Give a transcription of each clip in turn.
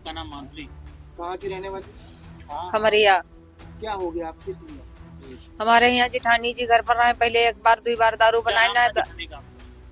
आपका नाम माधुरी, कहाँ की रहने वाली? खमरिया। क्या हो गया आप किस लिए? हमारे यहाँ जिठानी जी घर पर रहे, पहले एक बार 2 बार दारू क्या बनाए नाम ना। था जिठानी का?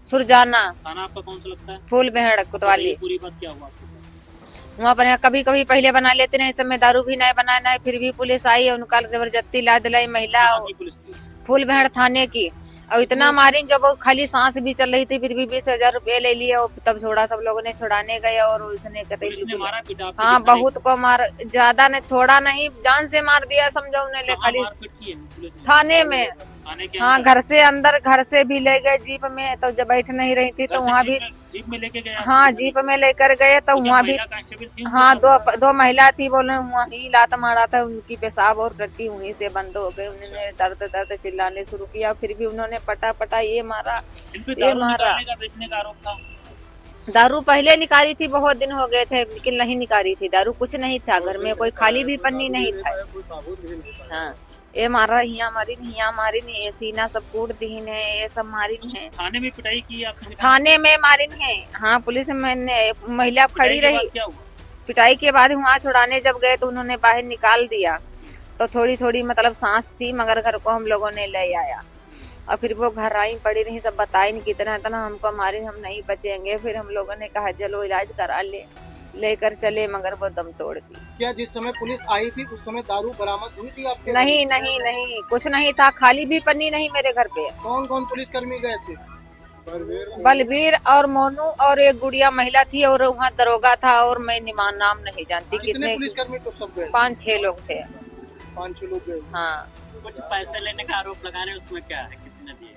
सुरजाना थाना आपका कौन सा लगता है? फूल भेड़ कोतवाली। पूरी बात क्या हुआ आपको? वहाँ पर यहाँ कभी कभी पहले बना लेते नहीं, इस समय दारू भी नहीं बनाए नहीं, फिर भी पुलिस आई उनका जबरदस्ती ला दिलाई महिला कहाँ की पुलिस थी? फूल भेड़ थाने की। और इतना मारी जब वो खाली सांस भी चल रही थी, फिर भी 20,000 रुपये ले लिए और तब छोड़ा। सब लोगों ने छुड़ाने गए और उसने पुलिस ने मारा पीटा आपको? हाँ जिठानी बहुत को मार, ज्यादा नहीं थोड़ा नहीं, जान से मार दिया समझो उन्हें। ले कहाँ खाली मारपीट की है पुलिस ने? थाने में। थाने के हाँ अंदर? घर से अंदर, घर से भी ले गए जीप में, तो जब बैठ नहीं रही थी तो घर से वहाँ भी जीप में लेके गए आप? हाँ जीप में लेकर गए तो वहाँ भी महिला कांस्टेबल थी उनके हाँ साथ? दो महिला थी, बोले वहीं लात मारा था, उनकी पेशाब और टट्टी वहीं से बंद हो गई। उन्होंने दर्द दर्द चिल्लाने शुरू किया, फिर भी उन्होंने पटा पटा ये मारा इन पे ये दारू मारा। निकालने का, बेचने का आरोप था। दारू पहले निकाली थी, बहुत दिन हो गए थे, लेकिन नहीं निकाली थी दारू, कुछ नहीं था घर में, कोई खाली भी पन्नी नहीं था। हाँ ये मारा, हिया मारी नहीं, ये सीना सब कूट दीन है, ये सब मारी है। थाने में पिटाई की आपने? थाने में मारी है। हाँ पुलिस में महिला खड़ी पिटाई के रही। बाद क्या हुआ? पिटाई के बाद वहाँ छुड़ाने जब गए तो उन्होंने बाहर निकाल दिया, तो थोड़ी थोड़ी मतलब सांस थी, मगर घर को हम लोगों ने ले आया। और फिर वो घर आई पड़ी रही, सब बताई नहीं कितना इतना हमको मारी, हम नहीं बचेंगे। फिर हम लोगों ने कहा चलो इलाज करा लेकर चले, मगर वो दम तोड़ दी। क्या जिस समय पुलिस आई थी उस समय दारू बरामद हुई थी आपके? नहीं नहीं नहीं, कुछ नहीं था, खाली भी पन्नी नहीं मेरे घर पे। कौन कौन पुलिसकर्मी गए थे? बलबीर और मोनू और एक गुड़िया महिला थी, और वहाँ दरोगा था, और मैं नाम नहीं जानती कितने कितने। पुलिसकर्मी तो सब गए? 5-6 लोग थे। 5-6 लोग गए। हाँ कुछ पैसे लेने का आरोप लगा रहे हैं, उसमें क्या है, कितने दिए?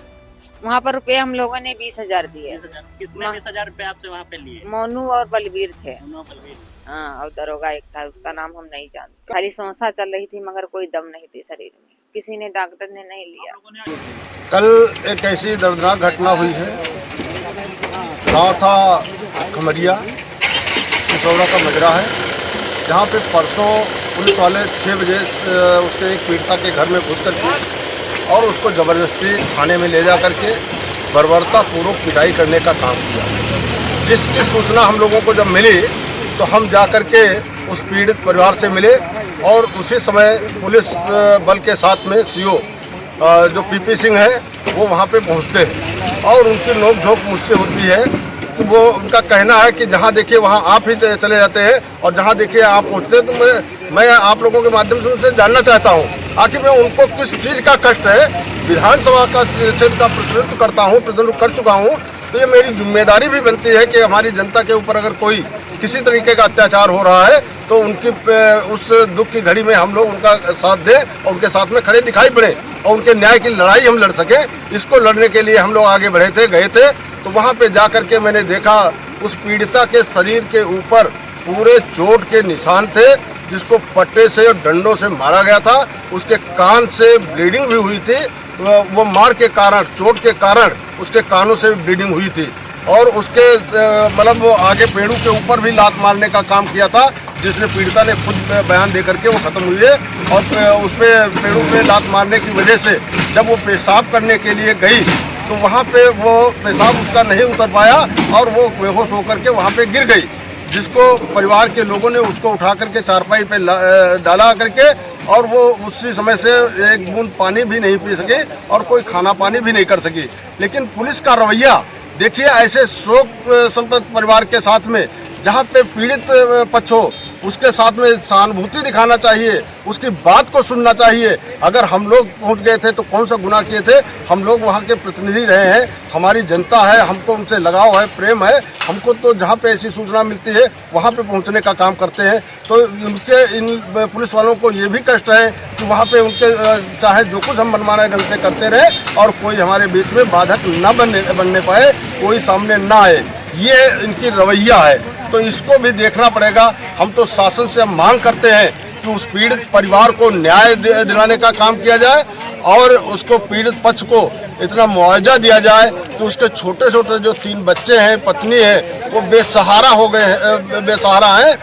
वहाँ पर रुपए हम लोगों ने 20,000 दिए। 20,000? किसने 20,000 रुपए आपसे वहाँ पे लिए? मोनू और बलबीर थे। दोनों बलवीर। हाँ और दरोगा एक था, उसका नाम हम नहीं जानते। खाली सांसा चल रही थी, मगर कोई दम नहीं थी शरीर में, किसी ने डॉक्टर ने नहीं लिया। लोगों ने कल एक ऐसी दर्दनाक घटना हुई है। गाँव था खमरिया, पिसौरा का मजरा है, जहाँ पे परसों पुलिस वाले 6 बजे उसके एक पीड़िता के घर में घुस करके और उसको ज़बरदस्ती थाने में ले जा करके बर्बरतापूर्वक पिटाई करने का काम किया। जिसकी सूचना हम लोगों को जब मिली तो हम जा करके उस पीड़ित परिवार से मिले और उसी समय पुलिस बल के साथ में सीओ जो पीपी सिंह है वो वहाँ पे पहुँचते हैं और उनकी नोक-झोंक मुझसे होती है कि वो उनका कहना है कि जहाँ देखिए वहाँ आप ही चले जाते हैं और जहाँ देखिए आप पहुँचते हैं। तो मैं आप लोगों के माध्यम से उनसे जानना चाहता हूँ आखिर में उनको किस चीज़ का कष्ट है। विधानसभा का क्षेत्र का प्रतिनिधित्व करता हूँ, प्रतिनिधित्व कर चुका हूँ, तो ये मेरी जिम्मेदारी भी बनती है कि हमारी जनता के ऊपर अगर कोई किसी तरीके का अत्याचार हो रहा है तो उनकी उस दुख की घड़ी में हम लोग उनका साथ दें और उनके साथ में खड़े दिखाई पड़े और उनके न्याय की लड़ाई हम लड़ सकें। इसको लड़ने के लिए हम लोग आगे बढ़े थे, गए थे। तो वहाँ पे जा कर के मैंने देखा उस पीड़िता के शरीर के ऊपर पूरे चोट के निशान थे, जिसको पट्टे से और डंडों से मारा गया था। उसके कान से ब्लीडिंग भी हुई थी, वो मार के कारण, चोट के कारण उसके कानों से ब्लीडिंग हुई थी। और उसके मतलब वो आगे पेड़ों के ऊपर भी लात मारने का काम किया था, जिसने पीड़िता ने खुद बयान दे करके वो ख़त्म हुई है। और उस पर पेड़ों पे लात मारने की वजह से जब वो पेशाब करने के लिए गई तो वहाँ पे वो पेशाब उसका नहीं उतर पाया और वो बेहोश होकर के वहाँ पे गिर गई, जिसको परिवार के लोगों ने उसको उठा करके चारपाई पे डाला करके और वो उसी समय से एक बूंद पानी भी नहीं पी सके और कोई खाना पानी भी नहीं कर सकी। लेकिन पुलिस का रवैया देखिए, ऐसे शोक संतप्त परिवार के साथ में जहाँ पे पीड़ित पक्ष हो उसके साथ में सहानुभूति दिखाना चाहिए, उसकी बात को सुनना चाहिए। अगर हम लोग पहुँच गए थे तो कौन सा गुनाह किए थे? हम लोग वहाँ के प्रतिनिधि रहे हैं, हमारी जनता है, हमको उनसे लगाव है, प्रेम है। हमको तो जहाँ पे ऐसी सूचना मिलती है वहाँ पे पहुँचने का काम करते हैं। तो उनके इन पुलिस वालों को ये भी कष्ट है कि वहाँ पे उनके चाहे जो कुछ हम मनमाने ढंग से करते रहे और कोई हमारे बीच में बाधक न बनने पाए, कोई सामने ना आए। ये इनकी रवैया है, तो इसको भी देखना पड़ेगा। हम तो शासन से मांग करते हैं कि उस पीड़ित परिवार को न्याय दिलाने का काम किया जाए और उसको पीड़ित पक्ष को इतना मुआवजा दिया जाए कि कि उसके छोटे छोटे जो 3 बच्चे हैं, पत्नी है, वो बेसहारा हो गए हैं, बेसहारा हैं,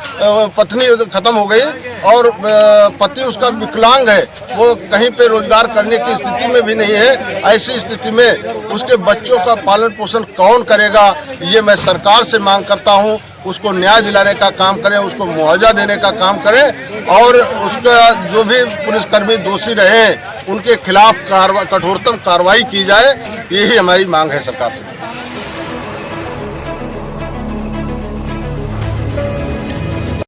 पत्नी खत्म हो गई और पति उसका विकलांग है, वो कहीं पे रोजगार करने की स्थिति में भी नहीं है। ऐसी स्थिति में उसके बच्चों का पालन पोषण कौन करेगा? ये मैं सरकार से मांग करता हूँ, उसको न्याय दिलाने का काम करें, उसको मुआवजा देने का काम करें और उसका जो भी पुलिसकर्मी दोषी रहे उनके खिलाफ कठोरतम कार्रवाई की जाए। यही हमारी मांग है सरकार से।